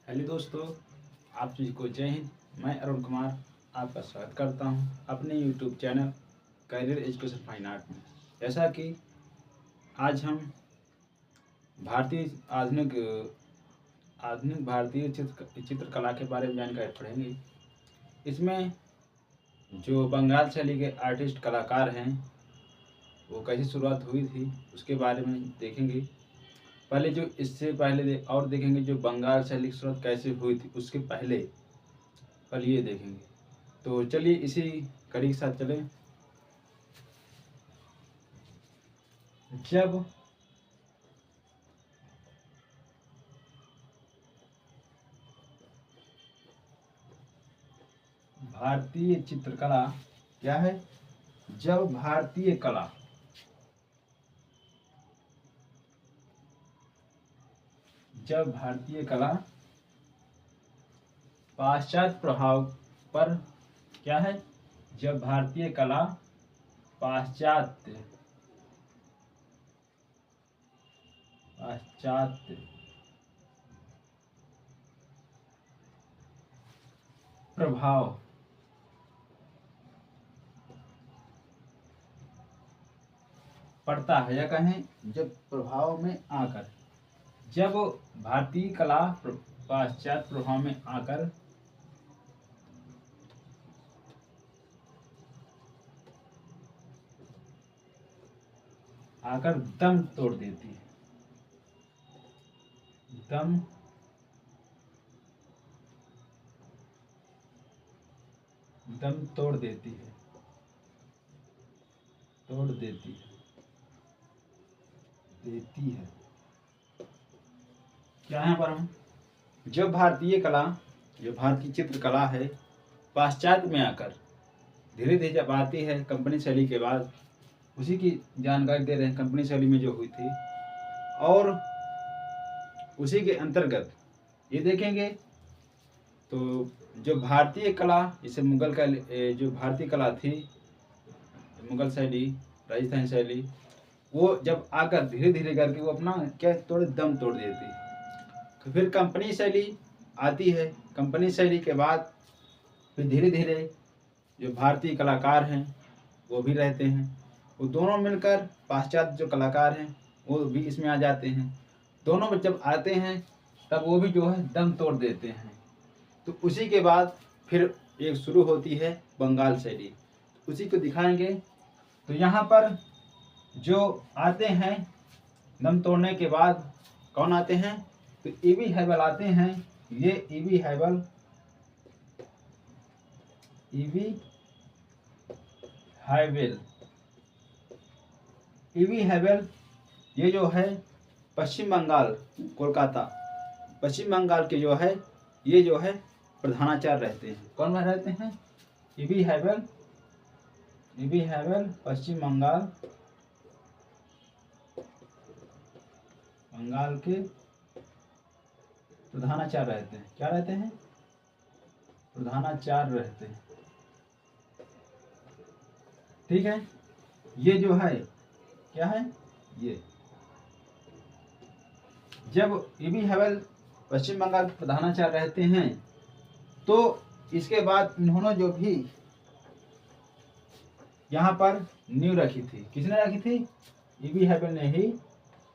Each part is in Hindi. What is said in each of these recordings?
हेलो दोस्तों, आप सभी को जय हिंद। मैं अरुण कुमार आपका स्वागत करता हूं अपने YouTube channel career education fine art में। जैसा कि आज हम भारतीय आधुनिक भारतीय चित्रकला के बारे में जानकारी पढ़ेंगे। इसमें जो बंगाल शैली के आर्टिस्ट कलाकार हैं वो कैसे शुरुआत हुई थी उसके बारे में देखेंगे। पहले जो इससे पहले और देखेंगे जो बंगाल शैली की शुरुआत कैसे हुई थी उसके पहले ये देखेंगे। तो चलिए इसी कड़ी के साथ चलें। जब भारतीय चित्रकला क्या है, जब भारतीय कला पाश्चात्य प्रभाव पर क्या है, जब भारतीय कला पाश्चात्य प्रभाव पड़ता है, या कहें जब प्रभाव में आकर, जब भारतीय कला पाश्चात्य प्रभाव में आकर दम तोड़ देती है, दम तोड़ देती है, क्या है पर हम जब भारतीय चित्रकला है पाश्चात्य में आकर धीरे धीरे जब आती है कंपनी शैली के बाद, उसी की जानकारी दे रहे हैं। कंपनी शैली में जो हुई थी और उसी के अंतर्गत ये देखेंगे तो जो भारतीय कला, जैसे जो भारतीय कला थी, मुगल शैली, राजस्थानी शैली, वो जब आकर धीरे धीरे करके वो अपना क्या थोड़े दम तोड़ देती। तो फिर कंपनी शैली आती है। कंपनी शैली के बाद फिर धीरे धीरे जो भारतीय कलाकार हैं वो भी रहते हैं, वो दोनों मिलकर पाश्चात्य जो कलाकार हैं वो भी इसमें आ जाते हैं। दोनों में जब आते हैं तब वो भी जो है दम तोड़ देते हैं। तो उसी के बाद फिर एक शुरू होती है बंगाल शैली, उसी को दिखाएंगे। तो यहाँ पर जो आते हैं दम तोड़ने के बाद कौन आते हैं, तो ईवी हैबल आते हैं। ये ईवी हैबल ये जो है पश्चिम बंगाल, कोलकाता, पश्चिम बंगाल के जो है ये जो है प्रधानाचार्य रहते हैं। कौन रहते हैं, ईवी हैबल पश्चिम बंगाल के प्रधानाचार्य रहते हैं। क्या रहते हैं, प्रधानाचार्य रहते हैं। ठीक है, ये जो है क्या है, ये जब ईवी हैबल पश्चिम बंगाल के प्रधानाचार्य रहते हैं तो इसके बाद इन्होंने जो भी यहाँ पर नींव रखी थी, किसने रखी थी, ईवी हैबल ने ही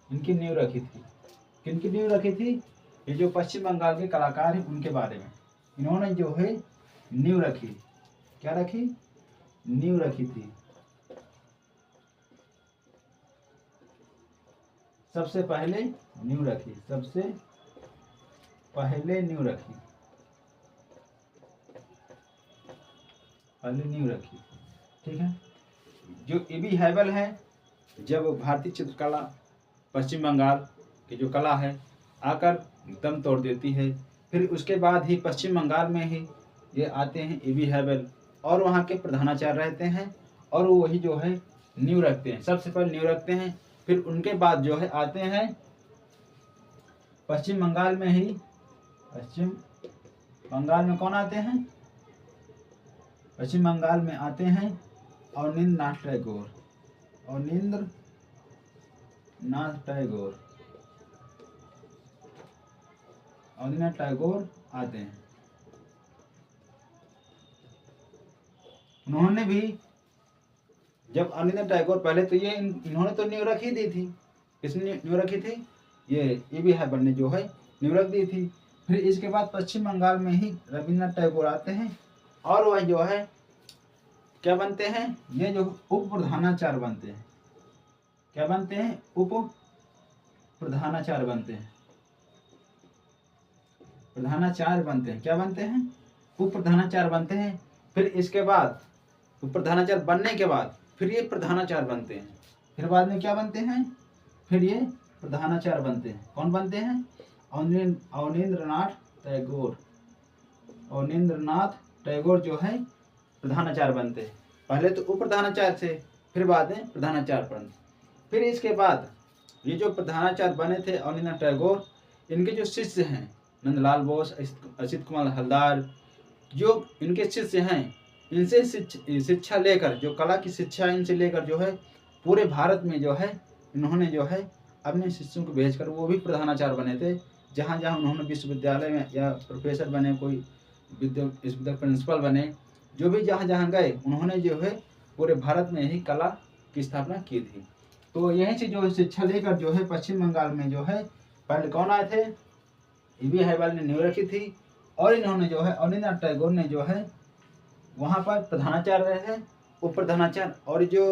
इनकी नींव रखी थी। किनकी नींव रखी थी, ये जो पश्चिम बंगाल के कलाकार हैं उनके बारे में इन्होंने जो है नींव रखी। क्या रखी, नींव रखी थी। सबसे पहले नींव रखी, ठीक है। जो ईवी हैबल है, जब भारतीय चित्रकला पश्चिम बंगाल की जो कला है आकर दम तोड़ देती है, फिर उसके बाद ही पश्चिम बंगाल में ही ये आते हैं ईवी हैबल और वहाँ के प्रधानाचार्य रहते हैं और वो वही जो है नींव रखते हैं। सबसे पहले नींव रखते हैं, फिर उनके बाद जो है आते हैं पश्चिम बंगाल में ही। पश्चिम बंगाल में कौन आते हैं, पश्चिम बंगाल में आते हैं अवनींद्रनाथ अवनींद्रनाथ टैगोर आते हैं। उन्होंने भी, जब अवनींद्रनाथ टैगोर, पहले तो ये इन्होंने तो नींव रखी दी थी। किसने नींव रखी थी? ये भी है ने जो है नींव रख दी थी। फिर इसके बाद पश्चिम बंगाल में ही रविन्द्रनाथ टैगोर आते हैं और वह जो है क्या बनते हैं? ये जो उप प्रधानाचार्य बनते हैं। क्या बनते हैं? उप प्रधानाचार्य बनते हैं। प्रधानाचार्य बनते हैं। क्या बनते हैं? उप प्रधानाचार्य बनते हैं। फिर इसके बाद उप प्रधानाचार्य बनने के बाद फिर ये प्रधानाचार्य बनते हैं। फिर बाद में क्या बनते हैं? फिर ये प्रधानाचार्य बनते हैं। कौन बनते हैं? अवनींद्रनाथ टैगोर। अवनींद्रनाथ टैगोर जो है प्रधानाचार्य बनते हैं। पहले तो उप प्रधानाचार्य थे, फिर बाद में प्रधानाचार्य बनते। फिर इसके बाद ये जो प्रधानाचार्य बने थे अवनींद्रनाथ टैगोर, इनके जो शिष्य हैं नंदलाल बोस, असित कुमार हलदार, जो इनके शिष्य हैं, इनसे शिक्षा लेकर, जो कला की शिक्षा इनसे लेकर जो है पूरे भारत में जो है इन्होंने जो है अपने शिष्यों को भेजकर, वो भी प्रधानाचार्य बने थे। जहाँ जहाँ उन्होंने विश्वविद्यालय में या प्रोफेसर बने, कोई विश्वविद्यालय प्रिंसिपल बने, जो भी जहाँ जहाँ गए उन्होंने जो है पूरे भारत में ही कला की स्थापना की थी। तो यहीं से जो है शिक्षा लेकर जो है पश्चिम बंगाल में जो है पहले कौन आए थे? ईवी हैवाल ने नींव रखी थी और इन्होंने जो है अवनींद्रनाथ टैगोर ने जो है वहाँ पर प्रधानाचार्य रहे थे, उप प्रधानाचार्य। और जो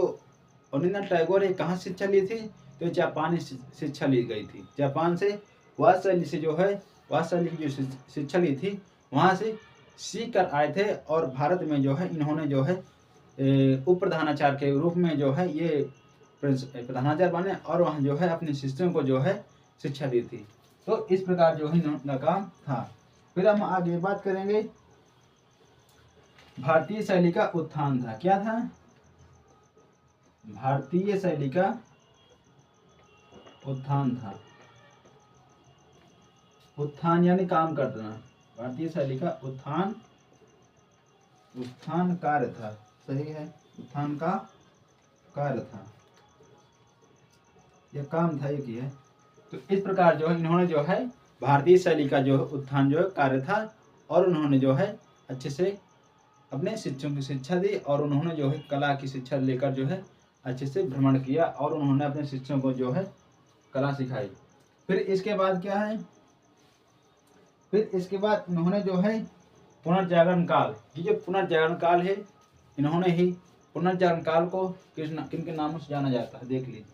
अवनींद्रनाथ टैगोर ने कहाँ शिक्षा ली थी? तो जापानी शिक्षा ली गई थी। जापान से वात्सल्य से जो है वात्सल्य की जो शिक्षा ली थी वहाँ से सीख कर आए थे और भारत में जो है इन्होंने जो है उप प्रधानाचार्य के रूप में जो है ये प्रधानाचार्य बने और वहाँ जो है अपने शिष्यों को जो है शिक्षा दी थी। तो इस प्रकार जो है इनका काम था। फिर हम आगे बात करेंगे, भारतीय शैली का उत्थान था। क्या था? भारतीय शैली का उत्थान था। उत्थान यानी काम करना। भारतीय शैली का उत्थान, उत्थान कार्य था। सही है, उत्थान का कार्य था, यह काम था, एक ही है। तो इस प्रकार जो है इन्होंने जो है भारतीय शैली का जो उत्थान जो है कार्य था और उन्होंने जो है अच्छे से अपने शिष्यों की शिक्षा दी और उन्होंने जो है कला की शिक्षा लेकर जो है अच्छे से भ्रमण किया और उन्होंने अपने शिष्यों को जो है कला सिखाई। फिर इसके बाद क्या है? फिर इसके बाद इन्होंने जो है पुनर्जागरण काल, ये जो पुनर्जागरण काल है, इन्होंने ही पुनर्जागरण काल को किन के नामों से जाना जाता है? देख लीजिए।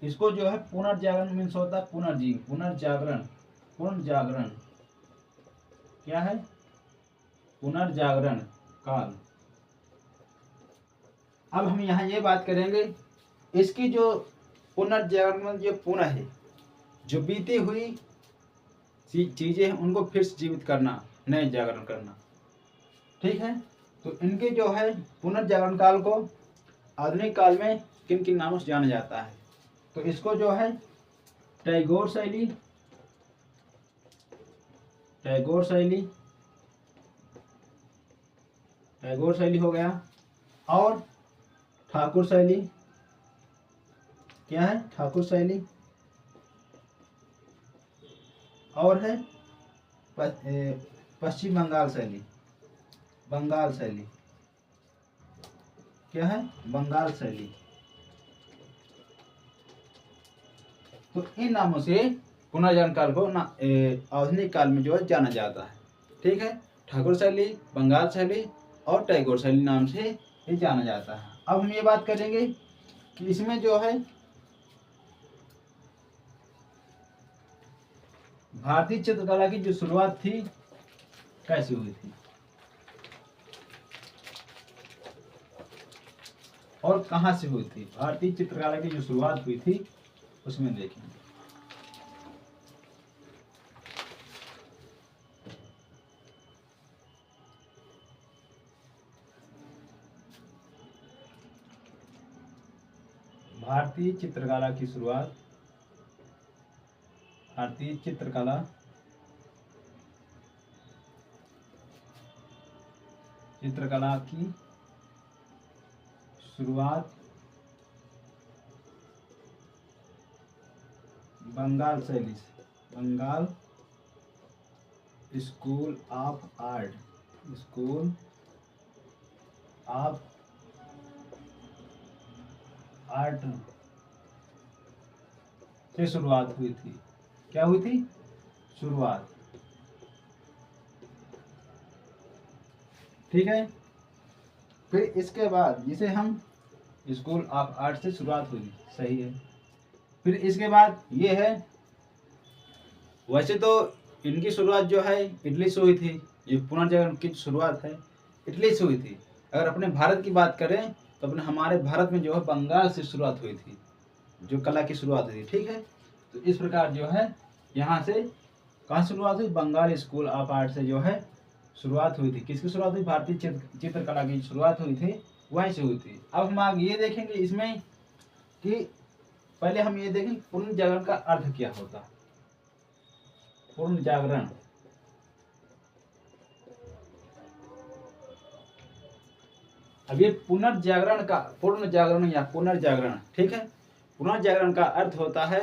इसको जो है पुनर्जागरण मीन्स होता है पुनर्जीव, पुनर्जागरण। पुनर्जागरण क्या है? पुनर्जागरण काल। अब हम यहाँ ये बात करेंगे, इसकी जो पुनर्जागरण जो पुनः है, जो बीती हुई चीजें हैं उनको फिर से जीवित करना, नए जागरण करना। ठीक है, तो इनके जो है पुनर्जागरण काल को आधुनिक काल में किन किन नामों से जाना जाता है? तो इसको जो है टैगोर शैली, टैगोर शैली, टैगोर शैली हो गया, और ठाकुर शैली। क्या है? ठाकुर शैली। और है पश्चिम बंगाल शैली, बंगाल शैली। क्या है? बंगाल शैली। तो इन नामों से पुनर्जागरण काल को आधुनिक काल में जो है जाना जाता है। ठीक है, ठाकुर शैली, बंगाल शैली और टैगोर शैली नाम से ये जाना जाता है। अब हम ये बात करेंगे कि इसमें जो है भारतीय चित्रकला की जो शुरुआत थी कैसे हुई थी और कहां से हुई थी? भारतीय चित्रकला की जो शुरुआत हुई थी उसमें देखेंगे। भारतीय चित्रकला की शुरुआत, भारतीय चित्रकला चित्रकला की शुरुआत बंगाल शैली से, Bengal school of art, school of art से शुरुआत हुई थी। क्या हुई थी? शुरुआत। ठीक है। फिर इसके बाद जिसे हम स्कूल ऑफ आर्ट से शुरुआत हुई, सही है। फिर इसके बाद ये है, वैसे तो इनकी शुरुआत जो है इटली से हुई थी। ये पुनर्जागरण की शुरुआत है इटली से हुई थी। अगर अपने भारत की बात करें तो अपने हमारे भारत में जो है बंगाल से शुरुआत हुई थी, जो कला की शुरुआत हुई। ठीक है। तो इस प्रकार जो है यहाँ से कहाँ शुरुआत हुई? बंगाल स्कूल ऑफ आर्ट से जो है शुरुआत हुई थी। किसकी शुरुआत हुई? भारतीय चित्रकला की शुरुआत हुई थी, वहीं से हुई थी। अब हम आगे ये देखेंगे इसमें कि पहले हम ये देखें पुनर्जागरण का अर्थ क्या होता है। पुनर्जागरण, अब ये पुनर्जागरण या पुनर्जागरण, ठीक है। पुनर्जागरण का अर्थ होता है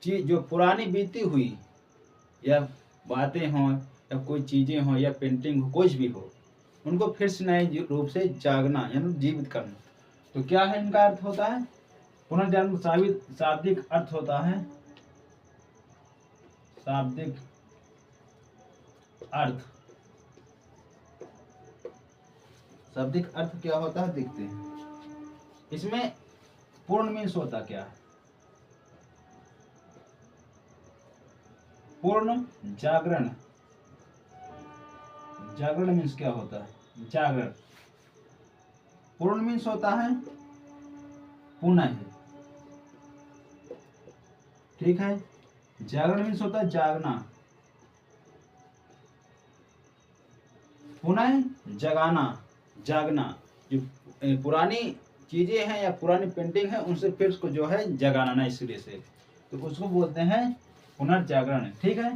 कि जो पुरानी बीती हुई या बातें हों या कोई चीजें हों या पेंटिंग हो, कुछ भी हो, उनको फिर से नए रूप से जागना यानी जीवित करना। तो क्या है इनका अर्थ होता है? पुनर्जागरण शाब्दिक अर्थ होता है, शाब्दिक अर्थ। शाब्दिक अर्थ क्या होता है देखते हैं। इसमें पूर्ण मीन्स होता क्या है? पूर्ण जागरण, जागरण मीन्स क्या होता है? जागरण। पूर्ण मीन्स होता है पुनः, ठीक है। जागरण मीन्स होता है जागना, पुनः जगाना, जागना। जो पुरानी चीजें हैं या पुरानी पेंटिंग है उनसे फिर उसको जो है जगाना ना, इसलिए से तो उसको बोलते हैं पुनर्जागरण। ठीक है।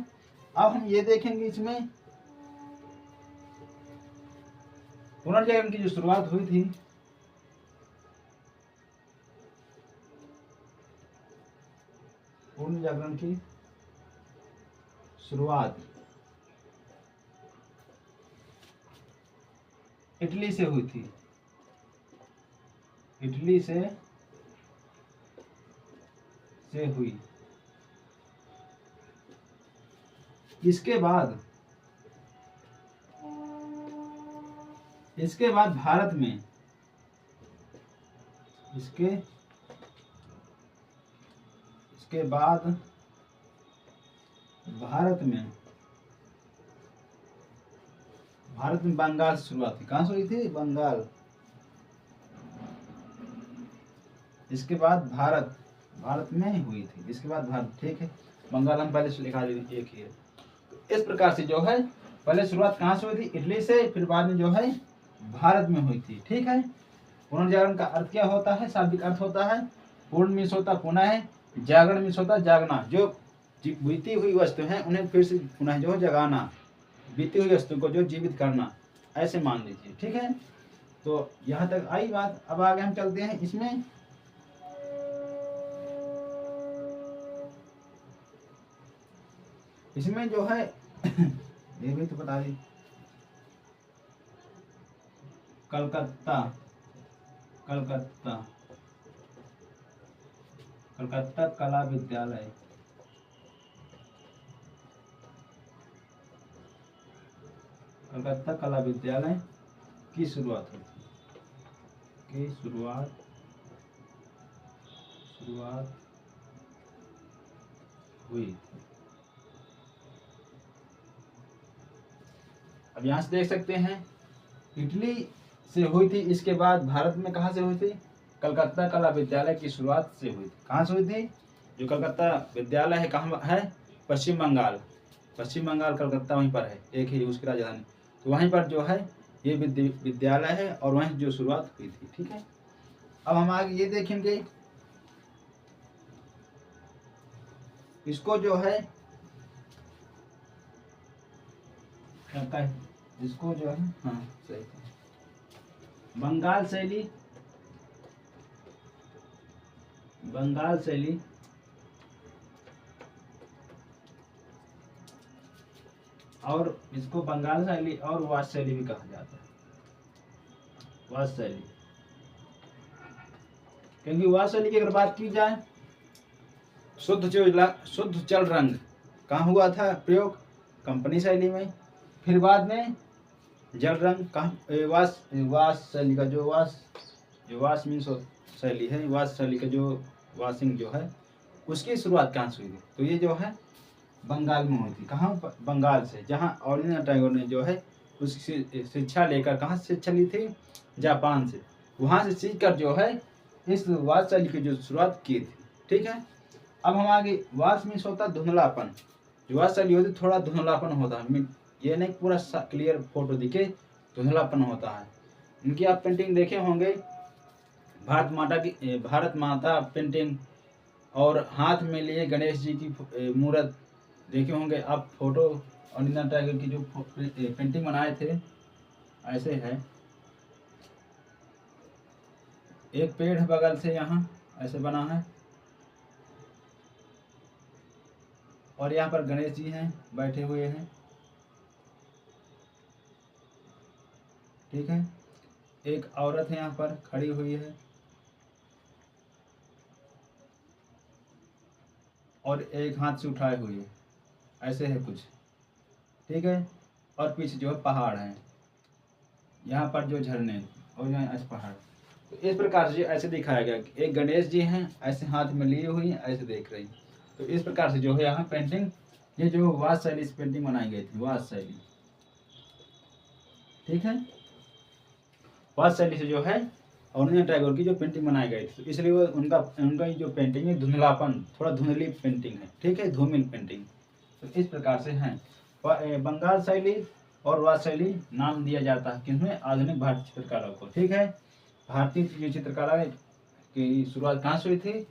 अब हम ये देखेंगे इसमें पुनर्जागरण की जो शुरुआत हुई थी, पुनर्जागरण की शुरुआत इटली से हुई थी, इटली से हुई। इसके बाद भारत में इसके बाद भारत में बंगाल से शुरुआत थी। कहाँ से हुई थी? बंगाल। इसके बाद भारत में ही हुई थी। इसके बाद भारत, ठीक है। बंगाल हम पहले से लिखा देंगे, एक ही है। तो इस प्रकार से जो है पहले शुरुआत कहाँ से हुई थी? इटली से, फिर बाद में जो है भारत में हुई थी। ठीक है। पुनर्जागरण का अर्थ क्या होता है? शाब्दिक अर्थ होता है पूर्ण मीन्स होता पुनः है, जागरण मीन्स होता जागना। जो बीती हुई वस्तु है उन्हें फिर से पुनः जो जगाना, बीती हुई वस्तु को जो जीवित करना, ऐसे मान लीजिए। ठीक है। तो यहाँ तक आई बात। अब आगे हम चलते हैं इसमें। इसमें जो है ये भी तो बता दी, कलकत्ता कला विद्यालय, कलकत्ता कला विद्यालय की शुरुआत हुई। अब यहाँ से देख सकते हैं इटली से हुई थी। इसके बाद भारत में कहाँ से हुई थी? कलकत्ता कला विद्यालय की शुरुआत से हुई थी। कहाँ से हुई थी? जो कलकत्ता विद्यालय है कहाँ है? पश्चिम बंगाल। कलकत्ता वहीं पर है, एक ही उसकी राजधानी। तो वहीं पर जो है ये विद्यालय है और वहीं जो शुरुआत हुई थी। ठीक है। अब हम आगे ये देखेंगे, इसको जो है कहता है, इसको जो है, हाँ सही, बंगाल शैली और इसको बंगाल शैली और वास शैली भी कहा जाता है, वास शैली। क्योंकि वास शैली की अगर बात की जाए, शुद्ध जल रंग कहाँ हुआ था प्रयोग? कंपनी शैली में। फिर बाद में जल रंग कहाँ वास शैली का जो वास मीन्स शैली है, वास शैली का जो वासिंग जो है उसकी शुरुआत कहाँ से हुई थी? तो ये जो है बंगाल में हुई थी। कहाँ? बंगाल से, जहाँ रवींद्रनाथ टैगोर ने जो है उसकी शिक्षा लेकर, कहाँ से शिक्षा ली थी? जापान से। वहाँ से सीख कर जो है इस वास शैली की जो शुरुआत की थी। ठीक है। अब हम आगे, वास मीन्स होता धुंधलापन। जो वास शैली होती थोड़ा धुंधलापन होता है, ये नहीं पूरा क्लियर फोटो दिखे, धुंधलापन होता है। इनकी आप पेंटिंग देखे होंगे, भारत माता पेंटिंग, और हाथ में लिए गणेश जी की मूर्त देखे होंगे आप फोटो। रवींद्रनाथ टैगोर की जो पेंटिंग बनाए थे ऐसे है, एक पेड़ बगल से यहाँ ऐसे बना है, और यहाँ पर गणेश जी हैं, बैठे हुए हैं। ठीक है। एक औरत है यहाँ पर खड़ी हुई है, और एक हाथ से उठाए हुई है, ऐसे है कुछ। ठीक है। और पीछे जो है पहाड़ है, यहाँ पर जो झरने, और यहाँ ऐसे पहाड़। तो इस प्रकार से ऐसे दिखाया गया कि एक गणेश जी हैं, ऐसे हाथ में लिए हुई हैं, ऐसे देख रही। तो इस प्रकार से जो है यहाँ पेंटिंग, ये जो वास शैली से पेंटिंग बनाई गई थी, वास शैली। ठीक है। वास शैली से जो है रवींद्रनाथ टैगोर की जो पेंटिंग बनाई गई थी, तो इसलिए वो उनका जो पेंटिंग है धुंधलापन, थोड़ा धुंधली पेंटिंग है। ठीक है, धूमिल पेंटिंग। तो इस प्रकार से है बंगाल शैली और वास शैली नाम दिया जाता है किसमें? आधुनिक भारतीय चित्रकला को। ठीक है। भारतीय चित्रकला की शुरुआत कहाँ से हुई थी?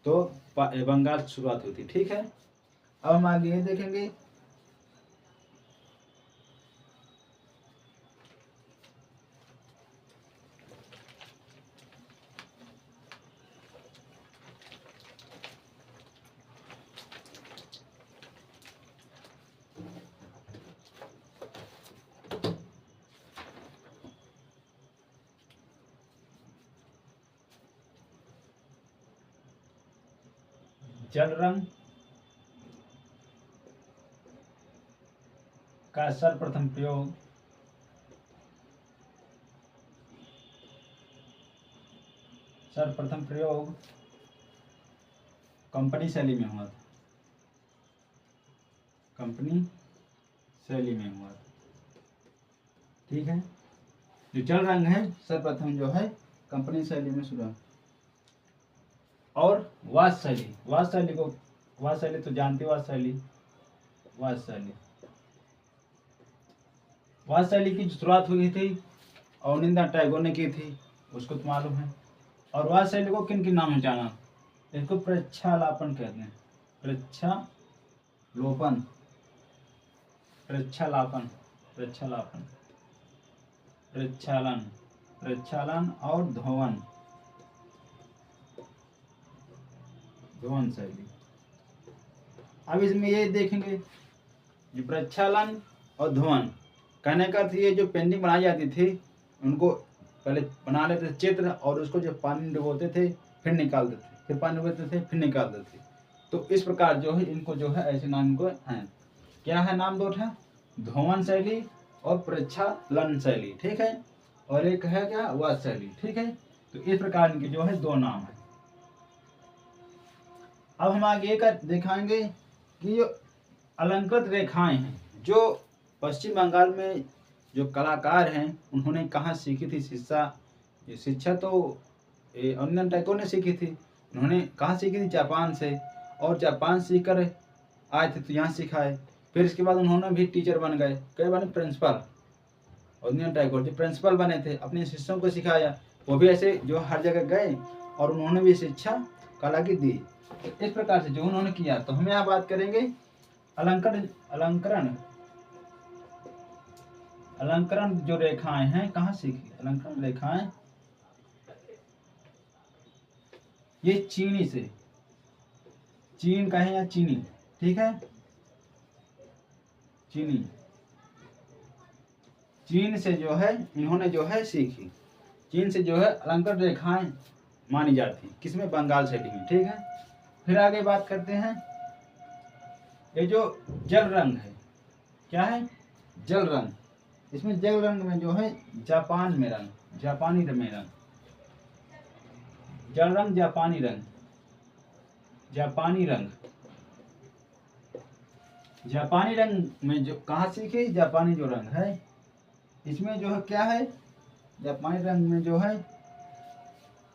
तो बंगाल से शुरुआत हुई थी। ठीक है। अब हम आगे देखेंगे, जल रंग का सर्वप्रथम प्रयोग कंपनी शैली में हुआ था। कंपनी शैली में हुआ था। ठीक है। जो जल रंग है सर्वप्रथम जो है कंपनी शैली में शुरू। और वास शैली तो जानते हो, वास शैली की शुरुआत हुई थी और रवींद्रनाथ टैगोर ने की थी, उसको तो मालूम है। और वास शैली को किन किन नाम से जाना? इसको प्रक्षालापन कहते हैं, प्रक्षालोपन, प्रक्षालापन, प्रक्षालन और ध्वन शैली। अब इसमें ये देखेंगे, जो प्रक्षालन और ध्वन कहने का अर्थ, ये जो पेंटिंग बनाई जाती थी उनको पहले बना लेते थे चित्र, और उसको जो पानी में डुबोते थे, फिर निकाल देते, फिर पानी डुबोते थे, फिर निकाल देते। तो इस प्रकार जो है इनको जो है ऐसे नाम को है, क्या है नाम? दो है, ध्वन शैली और प्रक्षालन शैली। ठीक है। और एक है क्या? वास शैली। ठीक है। तो इस प्रकार इनके जो है दो नाम है। अब हम आगे का दिखाएंगे कि जो अलंकृत रेखाएं हैं, जो पश्चिम बंगाल में जो कलाकार हैं उन्होंने कहाँ सीखी थी शिक्षा? ये शिक्षा तो रवींद्रनाथ टैगोर ने सीखी थी। उन्होंने कहाँ सीखी थी? जापान से। और जापान सीख कर आए थे तो यहाँ सिखाए। फिर इसके बाद उन्होंने भी टीचर बन गए, कई बने प्रिंसिपल। रवींद्रनाथ टैगोर जो प्रिंसिपल बने थे, अपने शिष्यों को सिखाया। वो भी ऐसे जो हर जगह गए और उन्होंने भी शिक्षा कला की दी। इस प्रकार से जो उन्होंने किया, तो हम यहाँ बात करेंगे अलंकरण जो रेखाएं हैं कहाँ सीखी? अलंकरण रेखाएं ये चीनी से, चीन कहें या चीनी। ठीक है, चीनी चीन से जो है इन्होंने जो है सीखी। चीन से जो है अलंकृत रेखाएं मानी जाती, किसमें? बंगाल शैली में। ठीक है, फिर आगे बात करते हैं। ये जो जल रंग है, क्या है? जल रंग। इसमें जल रंग में जो है जापान में रंग, जापानी में रंग, जल रंग, जापानी रंग, जापानी रंग, जापानी रंग में जो कहाँ सीखे? जापानी जो रंग है इसमें जो है क्या है? जापानी रंग में जो है,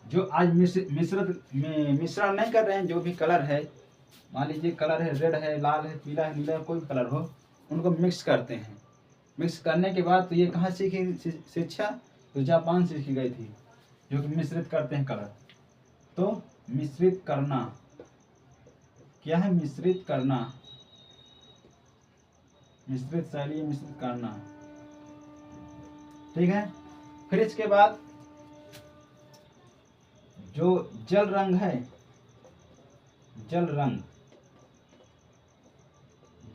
जो आज मिश्रण नहीं कर रहे हैं, जो भी कलर है, मान लीजिए कलर है, रेड है, लाल है, पीला है, नीला है, कोई कलर हो, उनको मिक्स करते हैं। मिक्स करने के बाद तो ये कहाँ सीखी शिक्षा? तो जापान से सीखी गई थी, जो कि मिश्रित करते हैं कलर। तो मिश्रित करना क्या है? मिश्रित करना, मिश्रित शैली, मिश्रित करना। ठीक है, फिर इसके बाद जो जल रंग है, जल रंग,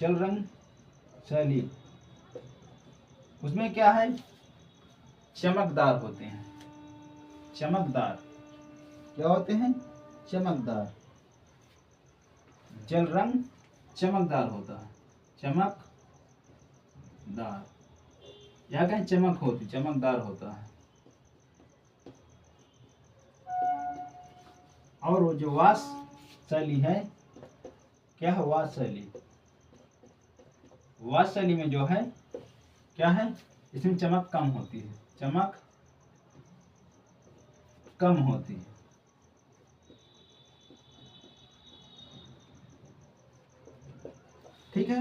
जल रंग शैली, उसमें क्या है? चमकदार होते हैं, चमकदार। क्या होते हैं? चमकदार। जल रंग चमकदार होता है, चमकदार, या कहीं चमक होती, चमकदार होता है। और वो जो वास शैली है, क्या है? वास शैली। वास शैली में जो है क्या है? इसमें चमक कम होती है, चमक कम होती है। ठीक है,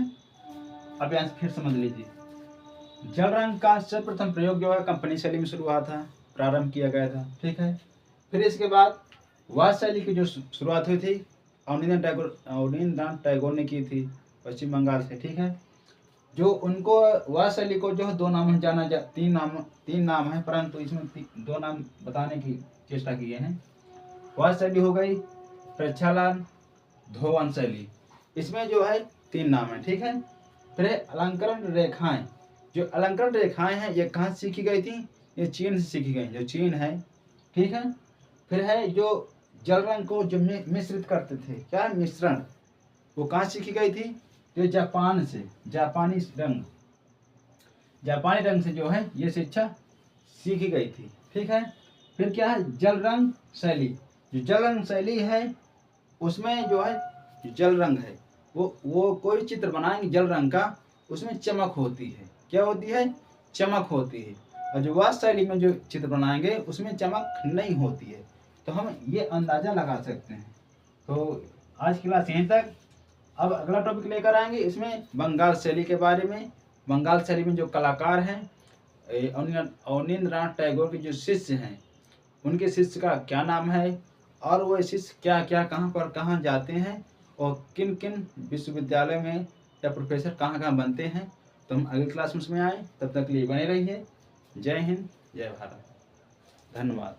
अब यहाँ से फिर समझ लीजिए। जल रंग का सर्वप्रथम प्रयोग जो है कंपनी शैली में शुरू हुआ था, प्रारंभ किया गया था। ठीक है, फिर इसके बाद वास शैली की जो शुरुआत हुई थी अवनींद्रनाथ टैगोर ने की थी, पश्चिम बंगाल से। ठीक है, जो उनको वास शैली को जो है दो नाम जाना जा, तीन नाम है, परंतु इसमें दो नाम बताने की चेष्टा किए हैं। वास शैली हो गई प्रक्षालन, धोवन शैली, इसमें जो है तीन नाम है। ठीक है, फिर अलंकरण रेखाएं, जो अलंकरण रेखाएं हैं ये कहाँ सीखी गई थी? ये चीन से सीखी गई, जो चीन है। ठीक है, फिर है जो जल रंग को जो मिश्रित करते थे, क्या है? मिश्रण, वो कहाँ सीखी गई थी? जो जापान से, जापानी रंग, जापानी रंग से जो है ये शिक्षा सीखी गई थी। ठीक है, फिर क्या है? जल रंग शैली। जो जल रंग शैली है उसमें जो है जो जल रंग है वो कोई चित्र बनाएंगे जल रंग का, उसमें चमक होती है। क्या होती है? चमक होती है। और जो वास शैली में जो चित्र बनाएंगे उसमें चमक नहीं होती है। तो हम ये अंदाजा लगा सकते हैं। तो आज की क्लास यहीं तक। अब अगला टॉपिक लेकर आएंगे, इसमें बंगाल शैली के बारे में। बंगाल शैली में जो कलाकार हैं, अवनींद्रनाथ टैगोर के जो शिष्य हैं, उनके शिष्य का क्या नाम है, और वो शिष्य क्या क्या कहाँ पर कहाँ जाते हैं, और किन किन विश्वविद्यालय में या प्रोफेसर कहाँ कहाँ बनते हैं। तो हम अगली क्लास में उसमें आए, तब तक के लिए बने रहिए। जय हिंद, जय भारत, धन्यवाद।